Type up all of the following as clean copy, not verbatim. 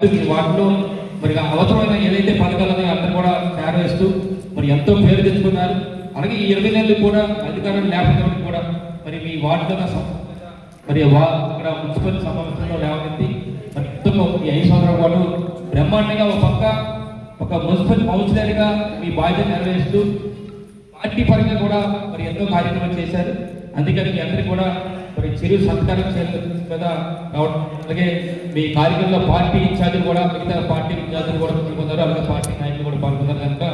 వాటిలో మరి అవసరమైన ఏదైతే పథకాలు ఉన్నాయో అందరూ కూడా చేరవేస్తూ మరి ఎంతో పేరు తెచ్చుకున్నారు. అలాగే ఈ 20 నెలలు కూడా అధికారులు లేకపోవడం కూడా మరి మీ వార్డులో మరి అక్కడ మున్సిపల్ సమావేశంలో లేవనెత్తి మరి ఎంతో ఈ 5 సంవత్సరాల పాటు బ్రహ్మాండంగా ఒక పక్క ఒక మున్సిపల్ కౌన్సిలర్గా మీ బాధ్యత నెరవేరుస్తూ పార్టీ పరంగా కూడా మరి ఎంతో కార్యక్రమాలు చేశారు. అందుకని మీ అందరికీ కూడా మరి చిరు సత్కారం కదా కావడం, అలాగే మీ కార్యక్రమంలో పార్టీ ఇన్ఛార్జీలు కూడా మిగతా పార్టీ ఇన్ఛార్జీలు కూడా పాల్గొన్నారు, అలాగే పార్టీ నాయకులు కూడా పాల్గొన్నారు. కనుక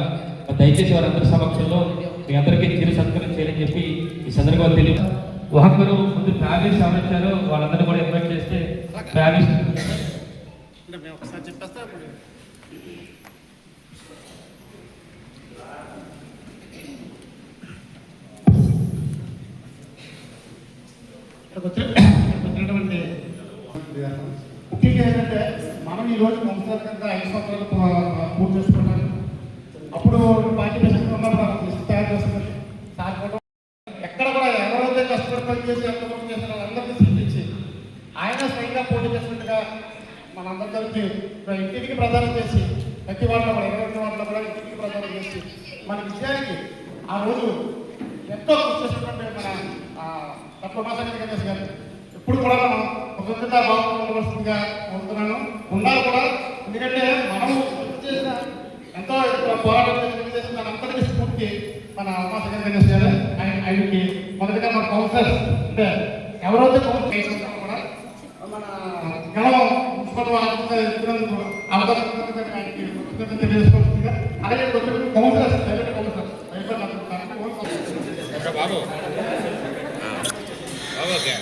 దయచేసి వారందరి సమక్షంలో మీ అందరికీ చిరు సత్కారం చేయాలని చెప్పి ఈ సందర్భంగా తెలియదు. ఒక్కరు ముందు ఫ్యామిలీస్ ఎవరిచ్చారో వాళ్ళందరూ కూడా ఇన్వైట్ చేస్తే ఫ్యామిలీస్ వచ్చినటువంటి ముఖ్యంగా ఏంటంటే మనం ఈరోజు సంవత్సరాల కింద 5 సంవత్సరాలు పూర్తి చేసుకున్నాను. అప్పుడు పార్టీ తయారు చేస్తున్నది సాధించడం ఎక్కడ కూడా ఎవరైతే కష్టపడి పనిచేసి ఎంతమంది చేసిన వాళ్ళందరినీ సృష్టించి ఆయన స్వయంగా పోటీ చేసినట్టుగా మనందరికీ ఇంటికి ప్రదానం చేసి ప్రతి వాటిలో కూడా 22 వాటిలో కూడా ఇంటికి ప్రదానం చేసి మన విజయానికి ఆ రోజు ఎంతో కృషి చేసినటువంటి మన తత్వమాసానికి గణేష్ గారు ఇప్పుడు కూడా మనం ఒక విధంగా బాగుండవలసిందిగా కోరుతున్నాను. ఉండాలి కూడా, ఎందుకంటే మనము చేసిన ఎంతో పోరాటం చేసిన అంతటి స్ఫూర్తి మన ఉమాశంకర గణేష్ గారు. ఆయనకి మొదటిగా మన కౌన్సిలర్స్ అంటే ఎవరైతే కౌన్సిలర్ కూడా మన గణం మున్సిపల్ ఇచ్చినందుకు అవకాశం ఆయనకి తెలియజేసుకోవాల్సిందిగా, అలాగే కౌన్సిలర్స్ ప్రైవేట్ కౌన్సిలర్స్ Okay.